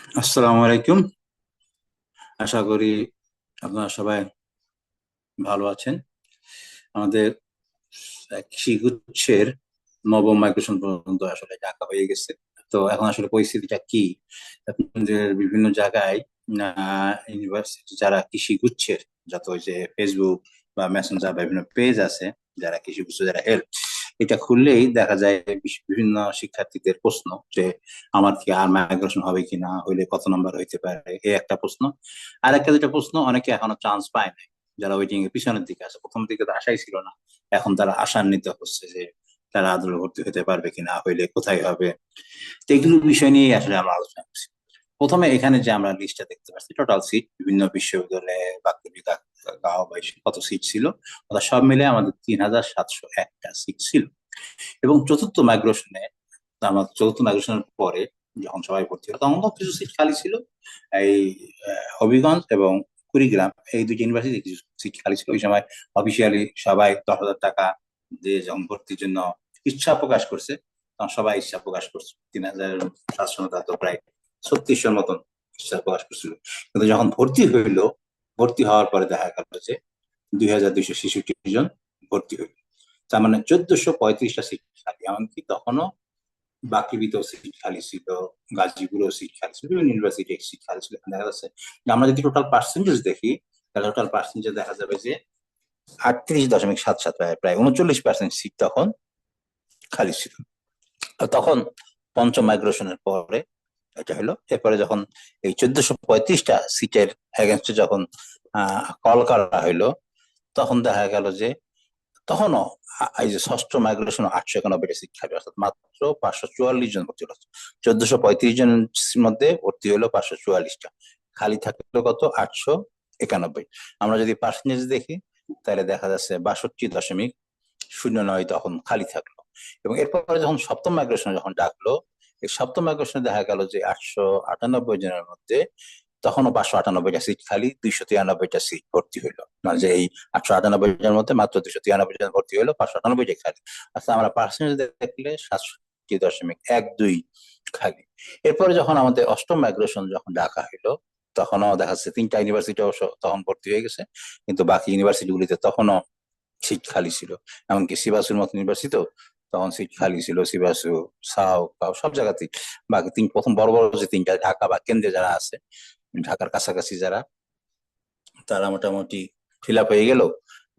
আসসালামু আলাইকুম। আশা করি আপনারা সবাই ভালো আছেন। আমাদের কৃষি গুচ্ছের নবম মাইগ্রেশন পর্যন্ত আসলে ডাকা হয়ে গেছে। তো এখন আসলে পরিস্থিতিটা কি? আপনাদের বিভিন্ন জায়গায় ইউনিভার্সিটি যারা কৃষি গুচ্ছের, যত ওই যে ফেসবুক বা মেসেঞ্জার বা বিভিন্ন পেজ আছে, যারা কৃষি গুচ্ছ যারা হেল্প, এটা খুললেই দেখা যায় বিভিন্ন শিক্ষার্থীদের প্রশ্ন যে আমার কি আর মাইগ্রেশন হবে কিনা, হইলে কত নাম্বার হইতে পারে, এই একটা প্রশ্ন। আর একটা দুটা প্রশ্ন, অনেকে এখনো চান্স পায় নাই, যারা ওয়েটিং এর পিছনের দিকে আছে। প্রথম দিকে তো আশাই ছিল না, এখন তারা আশান্বিত হচ্ছে যে তারা আদৌ ভর্তি হতে পারবে কিনা, হইলে কোথায় হবে। তো এগুলো বিষয় নিয়ে আসলে আমরা আলোচনা করছি। প্রথমে এখানে যে আমরা লিস্টটা দেখতে পাচ্ছি, টোটাল সিট বিভিন্ন বিশ্ববিদ্যালয়ে বাকি গাঁও বাইশ কত সিট ছিল, ওটা সব মিলে আমাদের 3701টা সিট ছিল। এবং চতুর্থ মাইগ্রেশনে, আমার চতুর্থ মাইগ্রেশনের পরে যখন সবাই ভর্তি হলো, তখন তো কিছু সিট খালি ছিল। এই হবিগঞ্জ এবং কুড়িগ্রাম, এই দুইটা ইউনিভার্সিটি কিছু সিট খালি ছিল। ওই সময় অফিসিয়ালি সবাই 10,000 টাকা দিয়ে যখন ভর্তির জন্য ইচ্ছা প্রকাশ করছে, তখন সবাই ইচ্ছা প্রকাশ করছে। 3,700 তো প্রায় 3600 মতন ইচ্ছা প্রকাশ করছিল। কিন্তু যখন ভর্তি হইলো, ভর্তি হওয়ার পরে দেখা গেল যে 2,266 জন ভর্তি হইল। তার মানে 1,435টা সিট খালি। এমনকি তখনও বাকৃবিতেও সিট খালি ছিল, গাজীপুরেও সিট খালি ছিল, বিভিন্ন ইউনিভার্সিটি সিট খালি ছিল। দেখা যাচ্ছে যে আমরা যদি টোটাল পার্সেন্টেজ দেখি, তাহলে টোটাল পার্সেন্টেজ দেখা যাবে যে 38.77, প্রায় প্রায় 39% সিট তখন খালি ছিল। তখন পঞ্চম মাইগ্রেশনের পরে এটা হলো। এরপরে যখন এই 1,435টা সিটের এগেনস্টে যখন কল করা হইলো, তখন দেখা গেল যে তখনও এই যে ষষ্ঠ মাইগ্রেশন 891টা সিট খালি, অর্থাৎ মাত্র 544 জন ভর্তি হলো। 1,435 জনের মধ্যে ভর্তি হলো 544টা, খালি থাকলো কত? 891। আমরা যদি পার্সেন্টেজ দেখি, তাহলে দেখা যাচ্ছে 62.09 তখন খালি থাকলো। এবং এরপরে যখন সপ্তম মাইগ্রেশন যখন ডাকলো, এই সপ্তম মাইগ্রেশনে দেখা গেল যে 898 জনের মধ্যে তখনও 598টা সিট খালি, 293টা সিট ভর্তি হইলো। মানে যে এই 898 জনের মধ্যে মাত্র 293 জন ভর্তি হইলো, 598টাই খালি। আচ্ছা, আমরা পার্সেন্টেজ দেখলে 67.12 খালি। এরপরে যখন আমাদের অষ্টম মাইগ্রেশন যখন ডাকা হইলো, তখনও দেখা যাচ্ছে 3টা ইউনিভার্সিটি অবশ্য তখন ভর্তি হয়ে গেছে, কিন্তু বাকি ইউনিভার্সিটি গুলিতে তখনও সিট খালি ছিল। এমনকি সিবাসুর মতো ইউনিভার্সিটি তখন সিট খালি ছিল, সিবাসু, সাও কাও সব জায়গাতেই। বাকি প্রথম বড় বড় যে তিনটা ঢাকা বা কেন্দ্রে যারা আছে, ঢাকার কাছাকাছি যারা, তারা মোটামুটি ফিল আপ হয়ে গেল,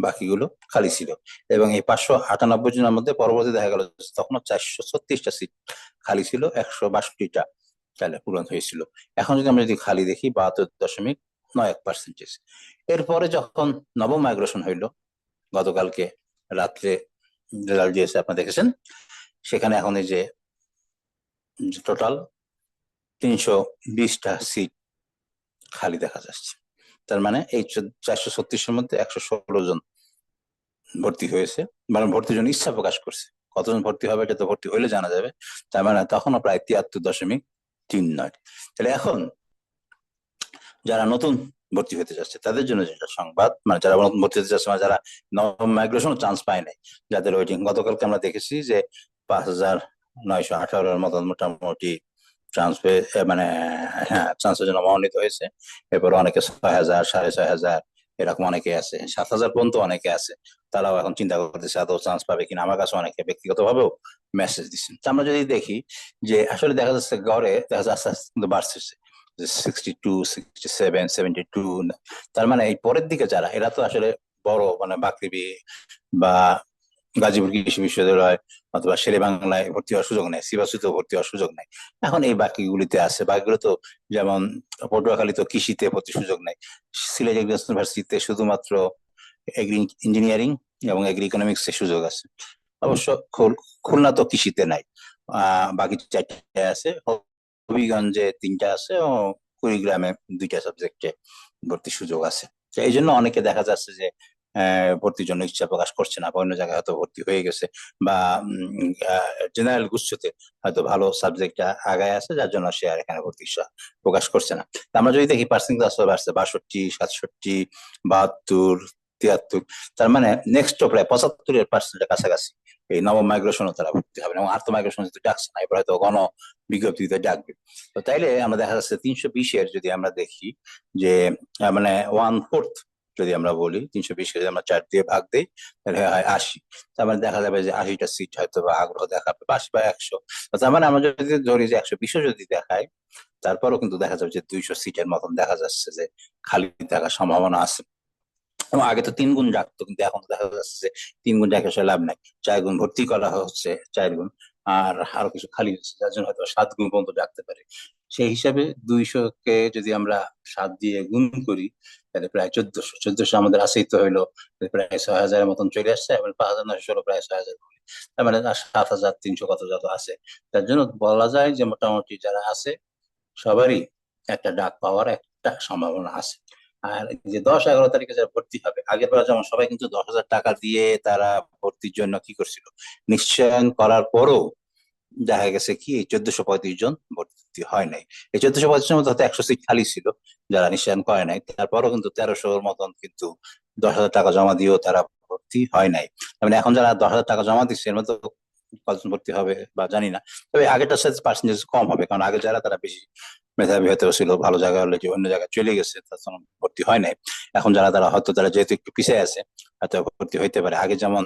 বাকিগুলো খালি ছিল। এবং এই 598 জনের মধ্যে পরবর্তী দেখা গেল তখনও 436টা সিট খালি ছিল, 162টা তাহলে পূরণ হয়েছিল। এখন যদি আমরা যদি খালি দেখি, 72.91%। এরপরে যখন নবম মাইগ্রেশন হইলো, গতকালকে রাত্রে রেজাল্ট দিয়েছে, আপনারা দেখেছেন। সেখানে এখন এই যে টোটাল 320টা সিট খালি দেখা যাচ্ছে। তার মানে এই 436-এর মধ্যে 116 জন ভর্তি হয়েছে, মানে ভর্তির জন্য ইচ্ছা প্রকাশ করছে। কতজন ভর্তি হবে এটা তো ভর্তি হইলে জানা যাবে। তার মানে তখনও প্রায় 73.39। তাহলে এখন যারা নতুন ভর্তি হতে যাচ্ছে তাদের জন্য যেটা সংবাদ, মানে যারা নতুন ভর্তি হতে যাচ্ছে, মানে যারা নবম মাইগ্রেশন চান্স পায় নাই, যাদের ওয়েটিং, গতকালকে আমরা দেখেছি যে 5,918-এর মতন মোটামুটি চান্স পেয়ে, মানে হ্যাঁ, চান্সের জন্য মনোনীত হয়েছে। এরপর অনেকে 6,000, 6,500 এরকম অনেকে আছে, 7,000 পর্যন্ত অনেকে আছে। তারাও এখন চিন্তা করতেছে আদৌ চান্স পাবে কিনা। আমার কাছে অনেকে ব্যক্তিগত ভাবেও মেসেজ দিচ্ছেন। আমরা যদি দেখি যে আসলে দেখা যাচ্ছে গড়ে দেখা যাচ্ছে আস্তে আস্তে কিন্তু বাড়ছে, 62, 67, 72। তার মানে এই পরের দিকে যারা, এরা তো আসলে বড়, মানে বাকৃবি বা গাজীপুর কৃষি বিশ্ববিদ্যালয় অথবা শেরে বাংলায় ভর্তি হওয়ার সুযোগ নেই, সিভাসুতেও ভর্তি হওয়ার সুযোগ নেই। এখন এই বাকিগুলিতে আছে, বাকিগুলো তো যেমন পটুয়াখালী তো কৃষিতে ভর্তির সুযোগ নেই, সিলেট ইউনিভার্সিটিতে শুধুমাত্র এগ্রি ইঞ্জিনিয়ারিং এবং এগ্রি ইকোনমিক্স এর সুযোগ আছে। অবশ্য খুলনা তো কৃষিতে নাই। বাকি 4টে আছে, হবিগঞ্জে 3টা আছে ও কুড়িগ্রামে 2টা সাবজেক্টে ভর্তির সুযোগ আছে। তো এই জন্য অনেকে দেখা যাচ্ছে যে ভর্তির জন্য ইচ্ছা প্রকাশ করছে না, বা অন্য জায়গায় হয়তো ভর্তি হয়ে গেছে, বা জেনারেল গুচ্ছতে হয়তো ভালো সাবজেক্ট আগায় আছে, যার জন্য সে আর এখানে ভর্তি ইচ্ছা প্রকাশ করছে না। আমরা যদি দেখি পার্সেন্টেজ আসলে বাড়ছে 62, 67, 72, 73। তার মানে নেক্সট প্রায় 75% কাছাকাছি এই নবম মাইগ্রেশনও তারা ভর্তি হবে, এবং আর্থ মাইগ্রেশন যদি ডাকছে না, এবার হয়তো গণ বিজ্ঞপ্তিতে ডাকবে। তো তাইলে আমরা দেখা যাচ্ছে 320-এর যদি আমরা দেখি যে মানে 1/4, যদি আমরা বলি 320-কে যদি আমরা 4 দিয়ে ভাগ দিই তাহলে হয় 80। তার মানে দেখা যাবে যে 80টা সিট হয়তো বা আগ্রহ দেখাবে, 80 বা 100। তার মানে আমরা যদি ধরি যে 120 যদি দেখায়, তারপরেও কিন্তু দেখা যাবে যে 200 সিটের মতন দেখা যাচ্ছে যে খালি থাকার সম্ভাবনা আছে। এবং আগে তো 3 গুণ ডাকতো, কিন্তু এখন তো দেখা যাচ্ছে যে 3 গুণ ডাকে আসলে লাভ নাই, 4 গুণ ভর্তি করা হচ্ছে, 4 গুণ আর আরো কিছু খালি হচ্ছে, যার জন্য হয়তো 7 গুণ পর্যন্ত ডাকতে পারে। সেই হিসাবে 200-কে যদি আমরা 7 দিয়ে গুণ করি তাহলে প্রায় 1400 আমাদের আছেই, তো হইলো প্রায় 6000-এর মতন চলে আসছে, এবং 5916 প্রায় 6000, তার মানে 7300 কত যত আছে। তার জন্য বলা যায় যে মোটামুটি যারা আছে সবারই একটা ডাক পাওয়ার একটা সম্ভাবনা আছে। আর এই যে 10-11 তারিখে যারা ভর্তি হবে, আগের বার যেমন সবাই কিন্তু 10,000 টাকা দিয়ে তারা ভর্তির জন্য কি করছিল, নিশ্চয়ন করার পরও দেখা গেছে কি এই 1435 জন ভর্তি হয় নাই। এই 1435 মধ্যে হয়তো 100 সিট খালি ছিল যারা নিশ্চয়ন করে নাই, তারপরও কিন্তু 1300-র মতন কিন্তু 10,000 টাকা জমা দিয়েও তারা ভর্তি হয় নাই। মানে এখন যারা 10,000 টাকা জমা দিচ্ছে এর মধ্যে কতজন ভর্তি হবে বা জানি না, তবে আগেরটার সাথে পার্সেন্টেজ কম হবে, কারণ আগে যারা তারা বেশি মেধাবী হয়তো ছিল, ভালো জায়গা হলে যে অন্য জায়গায় চলে গেছে, তার জন্য ভর্তি হয় নাই। এখন যারা তারা হয়তো তারা যেহেতু একটু পিছিয়ে আছে হয়তো ভর্তি হইতে পারে। আগে যেমন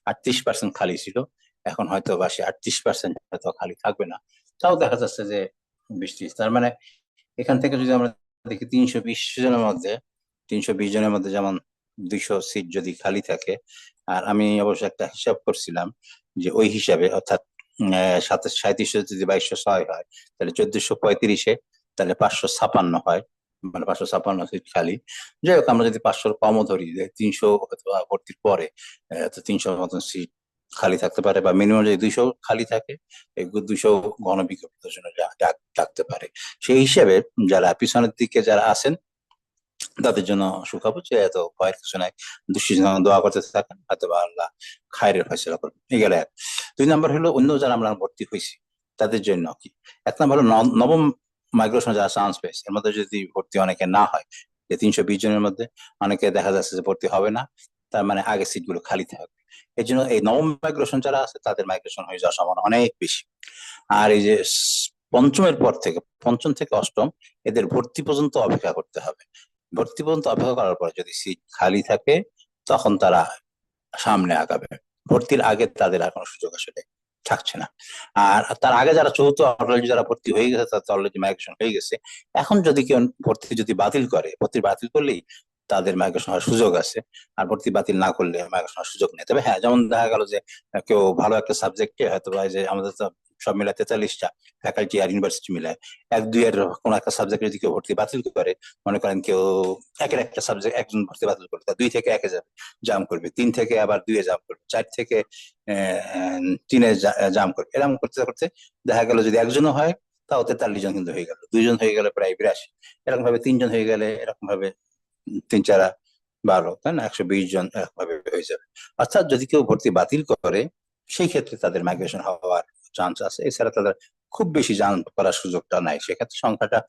38% খালি ছিল, এখন হয়তো বা সে 38% হয়তো খালি থাকবে না, তাও দেখা যাচ্ছে যে 20-30। তার মানে এখান থেকে যদি আমরা দেখি 320 জনের মধ্যে যেমন 200 সিট যদি খালি থাকে, আর আমি অবশ্য একটা হিসাব করছিলাম যে ওই হিসাবে অর্থাৎ 37 যদি 2206 হয় তাহলে 1435-এ তাহলে 556 হয়, মানে 556 সিট খালি। যাই হোক, আমরা যদি 500-র কমও ধরি, যে 300 অথবা ভর্তির পরে তো 300-র মতন সিট খালি থাকতে পারে, বা মিনিমাম যদি 200 খালি থাকে, এই 200 গণবিজ্ঞপ্তির জন্য ডাকতে পারে। সেই হিসেবে যারা পিছনের দিকে যারা আছেন তাদের জন্য সুখবর যে এত ভয়ের কিছু নাই, দুশ্চিন্তা দোয়া করতে থাকেন, হয়তো বা আল্লাহ খায়রের ফয়সালা করবেন। এই গেল এক। 2 নম্বর হলো অন্য যারা আমরা ভর্তি হয়েছি তাদের জন্য কি। 1 নম্বর হলো নবম মাইগ্রেশন যারা চান্স পেয়েছে, এর মধ্যে যদি ভর্তি অনেকে না হয়, যে 320 জনের মধ্যে অনেকে দেখা যাচ্ছে যে ভর্তি হবে না, তার মানে আগে সিট গুলো খালি থাকবে। এই জন্য এই নবম মাইগ্রেশন যারা আছে তাদের মাইগ্রেশন হয়ে যাওয়ার সম্ভাবনা অনেক বেশি। আর এই যে পঞ্চমের পর থেকে, পঞ্চম থেকে অষ্টম, এদের ভর্তি পর্যন্ত অপেক্ষা করতে হবে। ভর্তি পর্যন্ত অপেক্ষা করার পর যদি সিট খালি থাকে তখন তারা সামনে আগাবে। ভর্তির আগে তাদের আর কোনো সুযোগ আসলে থাকছে না। আর তার আগে যারা চতুর্থ অলরেডি যারা ভর্তি হয়ে গেছে, তাদের অলরেডি মাইগ্রেশন হয়ে গেছে। এখন যদি কেউ ভর্তি যদি বাতিল করে, ভর্তি বাতিল করলেই তাদের মাইগ্রেশন হওয়ার সুযোগ আছে, আর ভর্তি বাতিল না করলে মাইগ্রেশন হওয়ার সুযোগ নেই। তবে হ্যাঁ, যেমন দেখা গেল যে কেউ ভালো একটা সাবজেক্টে হয়তো বা, যে আমাদের তো সব মিলায় 43টা ফ্যাকাল্টি আর ইউনিভার্সিটি মিলায়, 1-2 এর কোন একটা সাবজেক্টে যদি কেউ ভর্তি বাতিল করে, মনে করেন কেউ একের একটা সাবজেক্ট একজন ভর্তি বাতিল করবে, তার 2 থেকে 1-এ যাবে, জাম করবে, 3 থেকে আবার 2-এ জাম করবে, 4 থেকে 3-এ জাম করবে, এরকম করতে করতে দেখা গেল যদি একজনও হয় তাও 43 জন কিন্তু হয়ে গেল, 2 জন হয়ে গেলে প্রায় 82, এরকম ভাবে 3 জন হয়ে গেলে এরকম ভাবে 3-4-12, তাই না, 120 জন এরকম ভাবে হয়ে যাবে। অর্থাৎ যদি কেউ ভর্তি বাতিল করে সেই ক্ষেত্রে তাদের মাইগ্রেশন হওয়ার চান্স আছে, এছাড়া তাদের খুব বেশি জাম করার সুযোগটা নাই। সেক্ষেত্রে সংখ্যাটা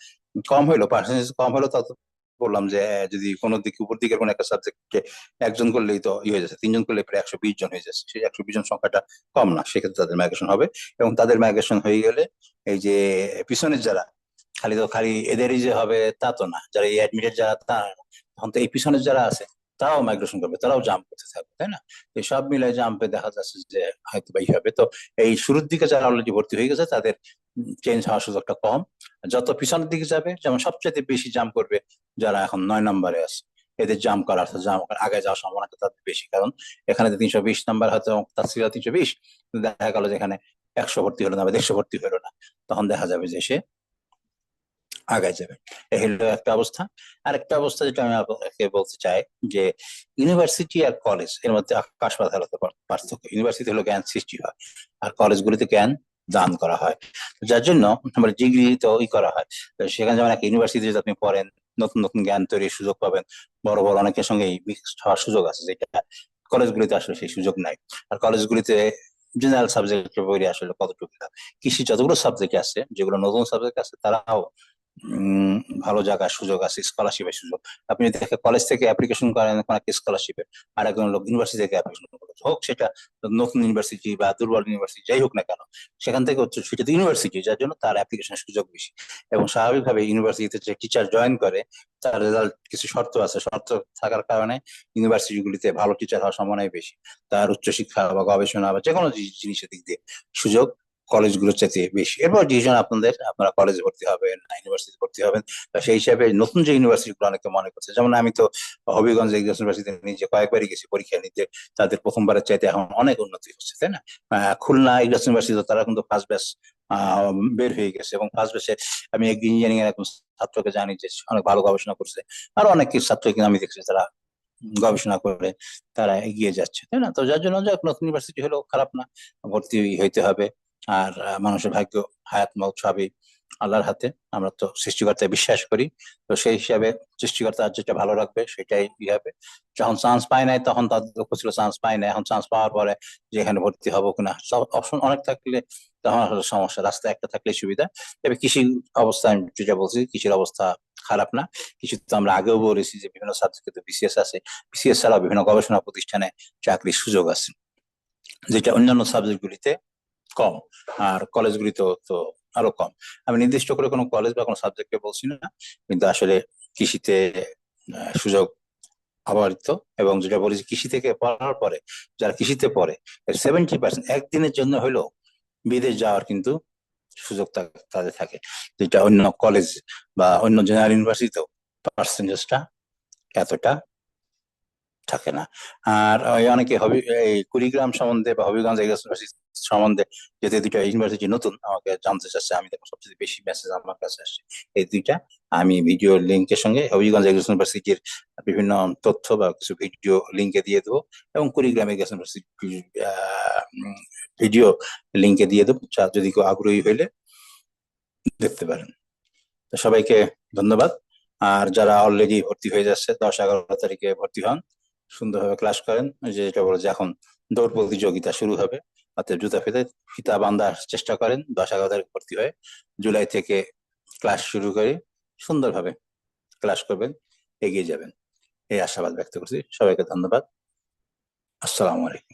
কম হইলো, পার্সেন্টেজ কম হলো, তত বললাম যে যদি কোনো দিকে উপর দিকের কোনো একটা সাবজেক্টকে একজন করলেই তো হয়ে যাচ্ছে, 3 জন করলে প্রায় 120 জন হয়ে যাচ্ছে, সেই 120 জন সংখ্যাটা কম না, সেক্ষেত্রে তাদের মাইগ্রেশন হবে। এবং তাদের মাইগ্রেশন হয়ে গেলে এই যে পিছনের যারা খালি, তো খালি এদেরই যে হবে তা তো না, যারা এই অ্যাডমিটেড যারা তা, তখন তো এই পিছনের যারা আছে তারাও মাইগ্রেশন করবে, তারাও জাম্প করতে থাকবে, তাই না। এই সব মিলে জাম্পে দেখা যাচ্ছে যে হয়তো বা হবে। তো এই শুরুর দিকে যারা অলরেডি ভর্তি হয়ে গেছে তাদের চেঞ্জ হওয়ার সুযোগটা কম। যত পিছনের দিকে যাবে, যেমন সবচেয়ে বেশি জাম্প করবে যারা এখন 9 নম্বরে আছে, এদের জাম্প করার অর্থাৎ জাম্প আগে যাওয়ার সম্ভাবনাটা তাদের বেশি, কারণ এখানে তো 320 নম্বর হয়তো তার ছিল 320, দেখা গেল যেখানে 100 ভর্তি হলো না বা 150 ভর্তি হলো না, তখন দেখা যাবে যে সে আগায় যাবে। এই হলো একটা অবস্থা। আর একটা অবস্থা যেটা আমি আপনাকে বলতে চাই, যে ইউনিভার্সিটি আর কলেজ এর মধ্যে আকাশ পাতাল পার্থক্য। ইউনিভার্সিটি হলো জ্ঞান সৃষ্টি হয়, আর কলেজগুলিতে জ্ঞান দান করা হয়, যার জন্য আমরা ডিগ্রি তো ওই করা হয়। সেখানে যেমন একটা ইউনিভার্সিটি যদি আপনি পড়েন, নতুন নতুন জ্ঞান তৈরির সুযোগ পাবেন, বড় বড় অনেকের সঙ্গে মিক্সড হওয়ার সুযোগ আছে, যেটা কলেজগুলিতে আসলে সেই সুযোগ নাই। আর কলেজগুলিতে জেনারেল সাবজেক্টের বই আসলে কতটুকু, কৃষি যতগুলো সাবজেক্ট আছে, যেগুলো নতুন সাবজেক্ট আছে, তারাও উম, ভালো জায়গার সুযোগ আছে, স্কলারশিপের সুযোগ। আপনি যদি একটা কলেজ থেকে অ্যাপ্লিকেশন করেন কোনো একটা স্কলারশিপের, আর একজন লোক ইউনিভার্সিটি থেকে অ্যাপ্লিকেশন করে, হোক সেটা নতুন ইউনিভার্সিটি বা দুর্বল ইউনিভার্সিটি যাই হোক না কেন, সেখান থেকে হচ্ছে সেটা তো ইউনিভার্সিটি, যার জন্য তার অ্যাপ্লিকেশনের সুযোগ বেশি। এবং স্বাভাবিকভাবে ইউনিভার্সিটিতে যে টিচার জয়েন করে তার রেজাল্ট কিছু শর্ত আছে, শর্ত থাকার কারণে ইউনিভার্সিটিগুলিতে ভালো টিচার হওয়ার সম্ভাবনাই বেশি। তার উচ্চশিক্ষা বা গবেষণা বা যে কোনো জিনিসের দিক দিয়ে সুযোগ কলেজগুলোর চাইতে বেশি। এরপর ডিসিশন আপনাদের, আপনারা কলেজে ভর্তি হবেন না ইউনিভার্সিটি ভর্তি হবেন। তো সেই হিসাবে নতুন যে ইউনিভার্সিটি গুলো অনেকে মনে করছে, যেমন আমি তো হবিগঞ্জ ইউনিভার্সিটি নিজে কয়েকবারই গেছি পরীক্ষা নিতে, তাদের প্রথমবারের চাইতে এখন অনেক উন্নতি হচ্ছে, তাই না? খুলনা ইউনিভার্সিটি তারা কিন্তু ফার্স্ট ব্যাচ বের হয়ে গেছে, এবং ফার্স্ট ব্যাচে আমি ইঞ্জিনিয়ারিং এর একজন ছাত্রকে জানি যে অনেক ভালো গবেষণা করছে। আরো অনেক কিছু ছাত্র কিন্তু আমি দেখছি তারা গবেষণা করে তারা এগিয়ে যাচ্ছে, তাই না? তো যার জন্য যাক, নতুন ইউনিভার্সিটি হলেও খারাপ না, ভর্তি হইতে হবে। আর মানুষের ভাগ্য, হায়াত মৌত সবই আল্লাহর হাতে। আমরা তো সৃষ্টিকর্তায় বিশ্বাস করি, তো সেই হিসাবে সৃষ্টিকর্তা যেটা ভালো রাখবে সেটাই হবে। যখন চান্স পায় নাই তখন তাদের দুঃখ ছিল, চান্স পায় নাই, এখন চান্স পাওয়ার পরে যে এখানে ভর্তি হবো কিনা, সব অপশন অনেক থাকলে তখন আসলে সমস্যা, রাস্তা একটা থাকলে সুবিধা। তবে কৃষি অবস্থা, আমি যেটা বলছি, কৃষির অবস্থা খারাপ না। কিছু তো আমরা আগেও বলেছি যে বিভিন্ন সাবজেক্টে বিসিএস আছে, বিসিএস ছাড়াও বিভিন্ন গবেষণা প্রতিষ্ঠানে চাকরির সুযোগ আছে, যেটা অন্যান্য সাবজেক্ট গুলিতে কম। আর কলেজগুলিতে তো আরো কম। আমি নির্দিষ্ট করে কোনো কলেজ বা কোনো সাবজেক্টে বলছি না, কিন্তু আসলে কৃষিতে সুযোগ অবারিত। এবং যেটা বলেছি, কৃষি থেকে পড়ার পরে যারা কৃষিতে পড়ে 70% একদিনের জন্য হলেও বিদেশ যাওয়ার কিন্তু সুযোগ তাদের থাকে, যেটা অন্য কলেজ বা অন্য জেনারেল ইউনিভার্সিটিতেও পার্সেন্টেজটা এতটা থাকে না। আর ওই অনেকে হবি এই কুড়িগ্রাম সম্বন্ধে বা হবিগঞ্জ ইউনিভার্সিটি সম্বন্ধে, যেহেতু দুইটা ইউনিভার্সিটি নতুন, আমাকে জানতে চাচ্ছে, আমি দেখো সবচেয়ে বেশি মেসেজ আমার কাছে আসছে এই দুইটা। আমি ভিডিও লিঙ্কের সঙ্গে হবিগঞ্জ ইউনিভার্সিটির বিভিন্ন তথ্য বা কিছু ভিডিও লিঙ্কে দিয়ে দেবো, এবং কুড়িগ্রাম ইউনিভার্সিটির ভিডিও লিঙ্কে দিয়ে দেবো, যদি কেউ আগ্রহী হইলে দেখতে পারেন। তো সবাইকে ধন্যবাদ। আর যারা অলরেডি ভর্তি হয়ে যাচ্ছে, 10-11 তারিখে ভর্তি হন, সুন্দরভাবে ক্লাস করেন। যেটা বলে যে এখন দৌড় প্রতিযোগিতা শুরু হবে, অর্থাৎ জুতা ফিতা বাঁধার চেষ্টা করেন। 10-11 তারিখ ভর্তি হয়ে জুলাই থেকে ক্লাস শুরু করে সুন্দরভাবে ক্লাস করবেন, এগিয়ে যাবেন, এই আশাবাদ ব্যক্ত করছি। সবাইকে ধন্যবাদ। আসসালামু আলাইকুম।